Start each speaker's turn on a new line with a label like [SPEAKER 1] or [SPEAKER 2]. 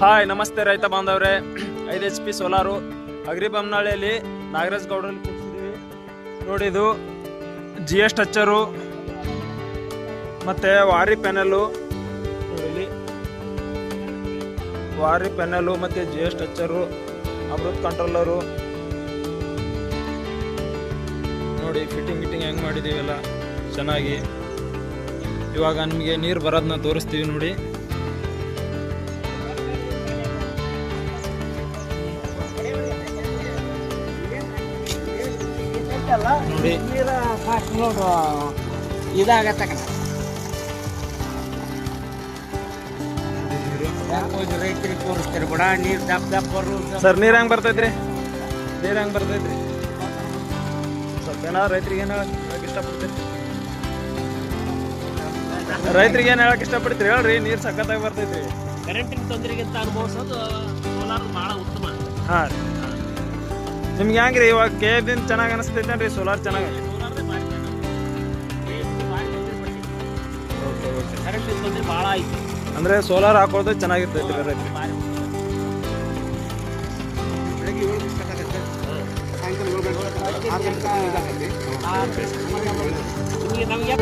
[SPEAKER 1] Hi ನಮಸ್ತೆ ರೈತ ಬಾಂಧವ್ರೆ. 5 HP solar ಅಗ್ರಿಬೊಮ್ಮನಹಳ್ಳಿಯಲ್ಲಿ Nagaraj ಗೌಡರಲ್ಲಿ ಕೂರಿಸಿದ್ದೀವಿ ನೋಡಿ. ಇದು GS ಟಚ್ಚರು ಮತ್ತು ವಾರಿ ಪ್ಯಾನಲ್ಲು ನೋಡಿ, ವಾರಿ ಪ್ಯಾನಲ್ಲು ಮತ್ತು GS ಟಚ್ಚರು, ಅಮೃತ್ ಕಂಟ್ರೋಲರು ನೋಡಿ. ಫಿಟ್ಟಿಂಗ್ ಹೆಂಗೆ ಮಾಡಿದ್ದೀವಲ್ಲ ಚೆನ್ನಾಗಿ. ಇವಾಗ ನಿಮಗೆ ನೀರು ಬರೋದನ್ನ ತೋರಿಸ್ತೀವಿ ನೋಡಿ. ನೋಡಿ
[SPEAKER 2] ಇದಾಗತ್ತ ರೈತರಿಗೆ ತೋರಿಸ್ತಾರೆ ಕೂಡ ನೀರು ದಪ್ಪ
[SPEAKER 1] ಸರ್. ನೀರು ಹೆಂಗೆ ಬರ್ತೈತ್ರಿ? ನೀರು ಹೆಂಗೆ ಬರ್ತೈತ್ರಿ? ಸ್ವಲ್ಪ ಏನಾದ್ರು ರೈತರಿಗೆ ಏನು ಹೇಳಕ್ಕೆ ಇಷ್ಟಪಡ್ತೀರಿ? ರೈತರಿಗೆ ಏನು ಹೇಳಕ್ಕೆ ಇಷ್ಟಪಡ್ತೀರಿ ಹೇಳ್ರಿ. ನೀರು ಸಖತ್ತಾಗಿ ಬರ್ತೈತ್ರಿ.
[SPEAKER 2] ಕರೆಂಟಿನ ತೊಂದರೆಗಿಂತ ಅನುಭವಿಸೋದು ಸೋಲಾರ್ ಭಾಳ ಉತ್ತಮ.
[SPEAKER 1] ಹಾಂ ರೀ. ನಿಮ್ಗೆ ಹೆಂಗ್ರಿ ಇವಾಗ KFB ಚೆನ್ನಾಗಿ ಅನಿಸ್ತೈತೇನ್ರಿ? ಸೋಲಾರ್ ಚೆನ್ನಾಗಿ?
[SPEAKER 2] ಕರೆಂಟಿನ ತೊಂದರೆ ಭಾಳ ಐತಿ.
[SPEAKER 1] ಅಂದರೆ ಸೋಲಾರ್ ಹಾಕೋದು ಚೆನ್ನಾಗಿರ್ತೈತಿ ರೀ ರೈತರಿಗೆ.
[SPEAKER 3] ಬೆಳಗ್ಗೆ 7 ಸ್ಟಾರ್ಟ್ ಆಗುತ್ತೆ, ಸಾಯಂಕಾಲ 7 ಗಂಟೆ 6 ಗಂಟೆ
[SPEAKER 2] ನಮಗೆ